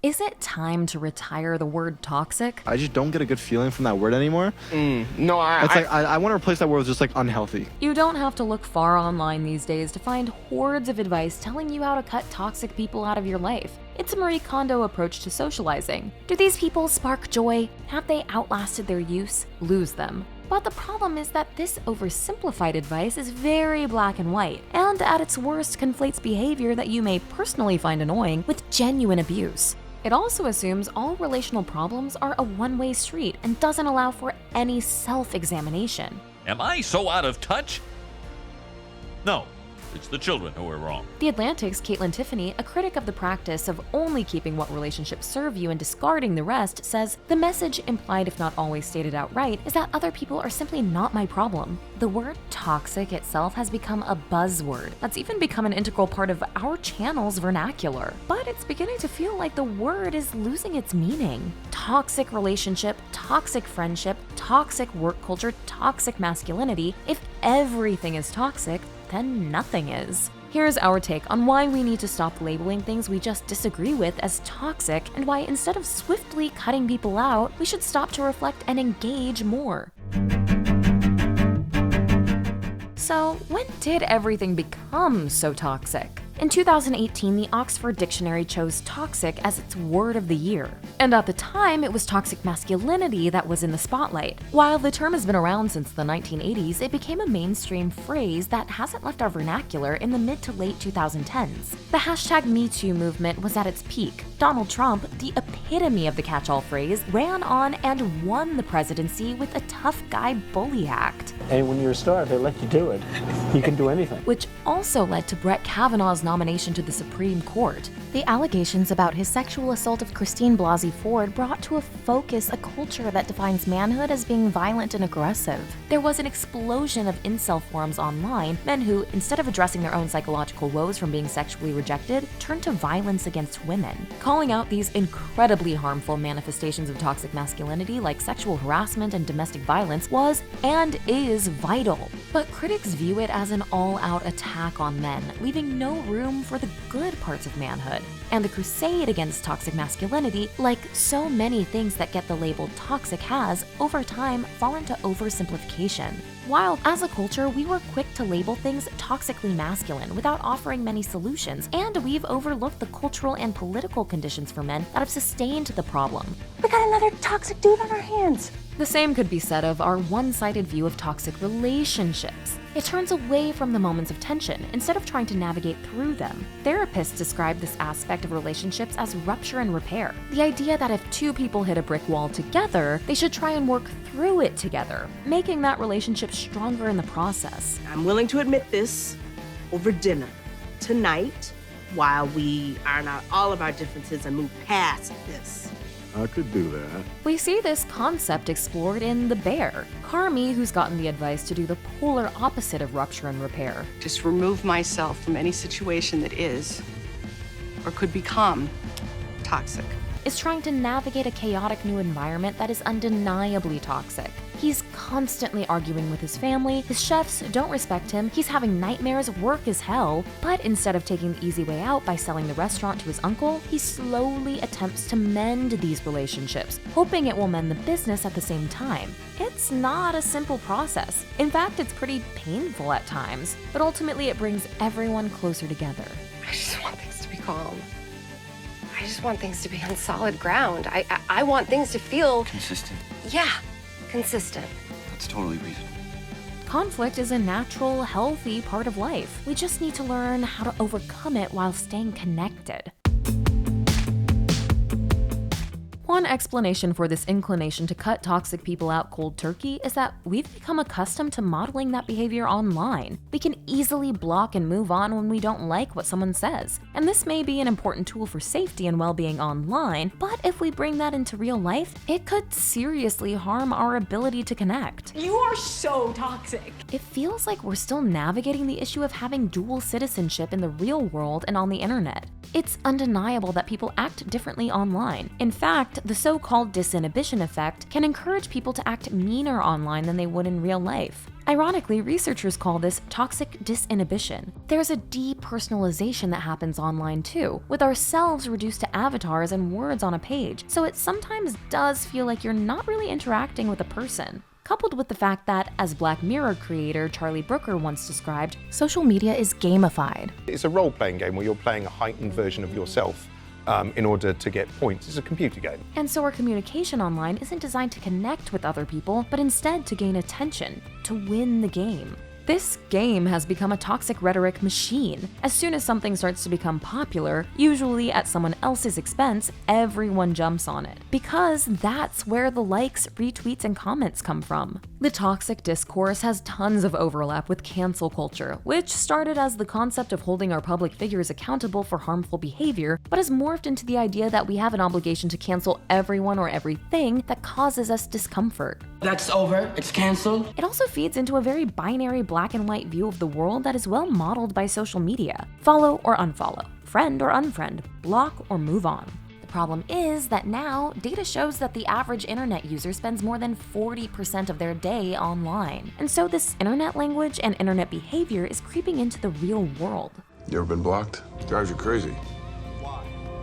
Is it time to retire the word toxic? I just don't get a good feeling from that word anymore. No, I want to replace that word with just like unhealthy. You don't have to look far online these days to find hordes of advice telling you how to cut toxic people out of your life. It's a Marie Kondo approach to socializing. Do these people spark joy? Have they outlasted their use? Lose them. But the problem is that this oversimplified advice is very black and white, and at its worst conflates behavior that you may personally find annoying with genuine abuse. It also assumes all relational problems are a one-way street and doesn't allow for any self-examination. Am I so out of touch? No, it's the children who are wrong. The Atlantic's Caitlin Tiffany, a critic of the practice of only keeping what relationships serve you and discarding the rest, says, "The message, implied if not always stated outright, is that other people are simply not my problem." The word toxic itself has become a buzzword that's even become an integral part of our channel's vernacular. But it's beginning to feel like the word is losing its meaning. Toxic relationship, toxic friendship, toxic work culture, toxic masculinity. If everything is toxic, then nothing is. Here's our take on why we need to stop labeling things we just disagree with as toxic, and why instead of swiftly cutting people out, we should stop to reflect and engage more. So, when did everything become so toxic? In 2018, the Oxford Dictionary chose toxic as its word of the year. And at the time, it was toxic masculinity that was in the spotlight. While the term has been around since the 1980s, it became a mainstream phrase that hasn't left our vernacular in the mid to late 2010s. The hashtag #MeToo movement was at its peak. Donald Trump, the epitome of the catch-all phrase, ran on and won the presidency with a tough guy bully act. And when you're a star, they let you do it. You can do anything. Which also led to Brett Kavanaugh's nomination to the Supreme Court. The allegations about his sexual assault of Christine Blasey Ford brought to a focus a culture that defines manhood as being violent and aggressive. There was an explosion of incel forums online, men who, instead of addressing their own psychological woes from being sexually rejected, turned to violence against women. Calling out these incredibly harmful manifestations of toxic masculinity like sexual harassment and domestic violence was and is vital. But critics view it as an all-out attack on men, leaving no room for the good parts of manhood. And the crusade against toxic masculinity, like so many things that get the label toxic, has, over time, fallen to oversimplification. While, as a culture, we were quick to label things toxically masculine without offering many solutions, and we've overlooked the cultural and political conditions for men that have sustained the problem. We got another toxic dude on our hands. The same could be said of our one-sided view of toxic relationships. It turns away from the moments of tension instead of trying to navigate through them. Therapists describe this aspect of relationships as rupture and repair. The idea that if two people hit a brick wall together, they should try and work through it together, making that relationship stronger in the process. I'm willing to admit this over dinner tonight while we iron out all of our differences and move past this. I could do that. We see this concept explored in The Bear. Carmi, who's gotten the advice to do the polar opposite of rupture and repair. Just remove myself from any situation that is or could become toxic. Is trying to navigate a chaotic new environment that is undeniably toxic. He's constantly arguing with his family, his chefs don't respect him, he's having nightmares, work is hell, but instead of taking the easy way out by selling the restaurant to his uncle, he slowly attempts to mend these relationships, hoping it will mend the business at the same time. It's not a simple process. In fact, it's pretty painful at times, but ultimately it brings everyone closer together. I just want things to be calm. I just want things to be on solid ground. I want things to feel... Consistent. Yeah, consistent. That's totally reasonable. Conflict is a natural, healthy part of life. We just need to learn how to overcome it while staying connected. One explanation for this inclination to cut toxic people out cold turkey is that we've become accustomed to modeling that behavior online. We can easily block and move on when we don't like what someone says. And this may be an important tool for safety and well-being online, but if we bring that into real life, it could seriously harm our ability to connect. You are so toxic. It feels like we're still navigating the issue of having dual citizenship in the real world and on the internet. It's undeniable that people act differently online. In fact, the so-called disinhibition effect can encourage people to act meaner online than they would in real life. Ironically, researchers call this toxic disinhibition. There's a depersonalization that happens online too, with ourselves reduced to avatars and words on a page, so it sometimes does feel like you're not really interacting with a person. Coupled with the fact that, as Black Mirror creator Charlie Brooker once described, social media is gamified. It's a role-playing game where you're playing a heightened version of yourself in order to get points. It's a computer game. And so our communication online isn't designed to connect with other people, but instead to gain attention, to win the game. This game has become a toxic rhetoric machine. As soon as something starts to become popular, usually at someone else's expense, everyone jumps on it. Because that's where the likes, retweets, and comments come from. The toxic discourse has tons of overlap with cancel culture, which started as the concept of holding our public figures accountable for harmful behavior, but has morphed into the idea that we have an obligation to cancel everyone or everything that causes us discomfort. That's over. It's canceled. It also feeds into a very binary black and white view of the world that is well modeled by social media. Follow or unfollow, friend or unfriend, block or move on. The problem is that now, data shows that the average internet user spends more than 40% of their day online. And so this internet language and internet behavior is creeping into the real world. You ever been blocked? It drives you crazy.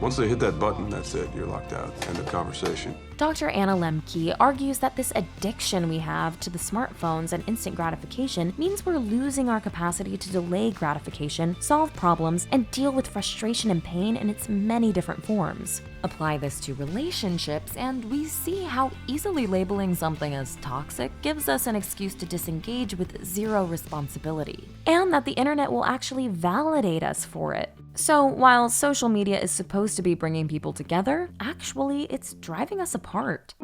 Once they hit that button, that's it. You're locked out. End of conversation. Dr. Anna Lemke argues that this addiction we have to the smartphones and instant gratification means we're losing our capacity to delay gratification, solve problems, and deal with frustration and pain in its many different forms. Apply this to relationships, and we see how easily labeling something as toxic gives us an excuse to disengage with zero responsibility, and that the internet will actually validate us for it. So while social media is supposed to be bringing people together, actually it's driving us apart.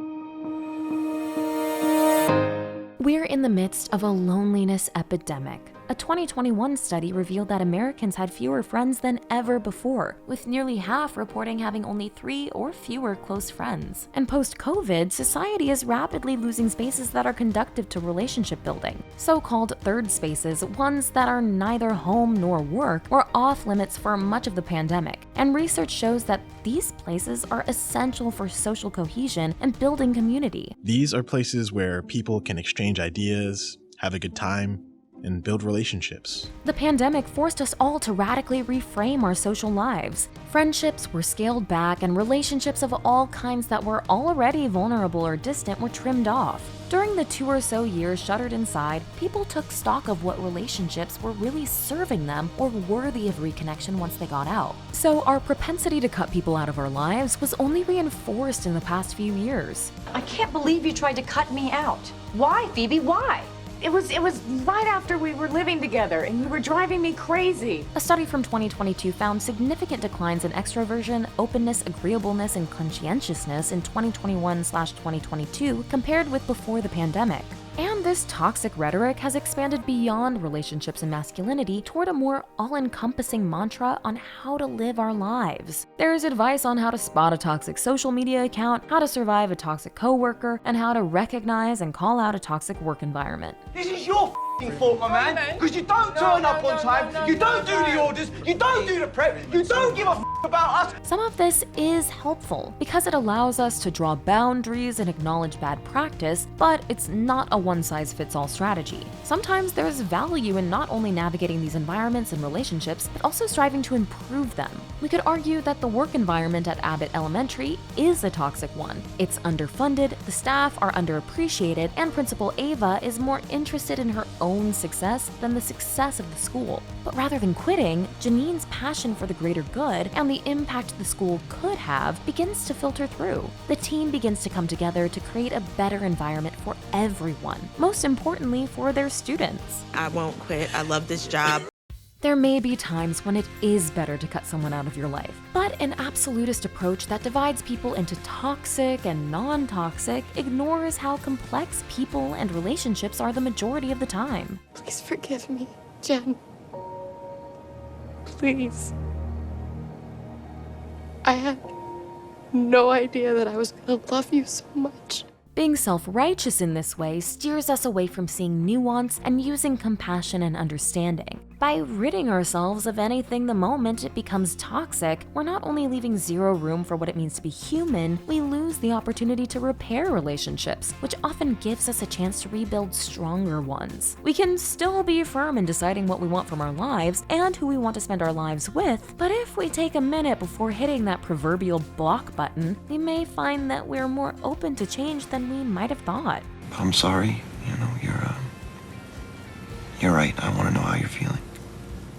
We're in the midst of a loneliness epidemic. A 2021 study revealed that Americans had fewer friends than ever before, with nearly half reporting having only 3 or fewer close friends. And post-COVID, society is rapidly losing spaces that are conducive to relationship building. So-called third spaces, ones that are neither home nor work, were off limits for much of the pandemic. And research shows that these places are essential for social cohesion and building community. These are places where people can exchange ideas, have a good time, and build relationships. The pandemic forced us all to radically reframe our social lives. Friendships were scaled back, and relationships of all kinds that were already vulnerable or distant were trimmed off. During the 2 or so years shuttered inside, people took stock of what relationships were really serving them or worthy of reconnection once they got out. So our propensity to cut people out of our lives was only reinforced in the past few years. I can't believe you tried to cut me out. Why, Phoebe? Why? It was right after we were living together and you were driving me crazy. A study from 2022 found significant declines in extroversion, openness, agreeableness, and conscientiousness in 2021/2022 compared with before the pandemic. And this toxic rhetoric has expanded beyond relationships and masculinity toward a more all-encompassing mantra on how to live our lives. There is advice on how to spot a toxic social media account, how to survive a toxic coworker, and how to recognize and call out a toxic work environment. This is your fault, my man. Because you don't turn up on time, you don't do the orders, you don't do the prep, you don't give a about us. Some of this is helpful because it allows us to draw boundaries and acknowledge bad practice, but it's not a one-size-fits-all strategy. Sometimes there's value in not only navigating these environments and relationships, but also striving to improve them. We could argue that the work environment at Abbott Elementary is a toxic one. It's underfunded, the staff are underappreciated, and Principal Ava is more interested in her own success than the success of the school. But rather than quitting, Janine's passion for the greater good and the impact the school could have begins to filter through. The team begins to come together to create a better environment for everyone, most importantly for their students. I won't quit. I love this job. There may be times when it is better to cut someone out of your life, but an absolutist approach that divides people into toxic and non-toxic ignores how complex people and relationships are the majority of the time. Please forgive me, Jen. Please. I had no idea that I was gonna love you so much. Being self-righteous in this way steers us away from seeing nuance and using compassion and understanding. By ridding ourselves of anything the moment it becomes toxic, we're not only leaving zero room for what it means to be human, we lose the opportunity to repair relationships, which often gives us a chance to rebuild stronger ones. We can still be firm in deciding what we want from our lives and who we want to spend our lives with, but if we take a minute before hitting that proverbial block button, we may find that we're more open to change than we might have thought. I'm sorry. You know, you're right. I want to know how you're feeling.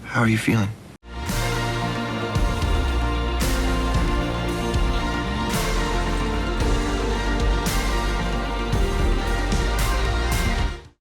How are you feeling?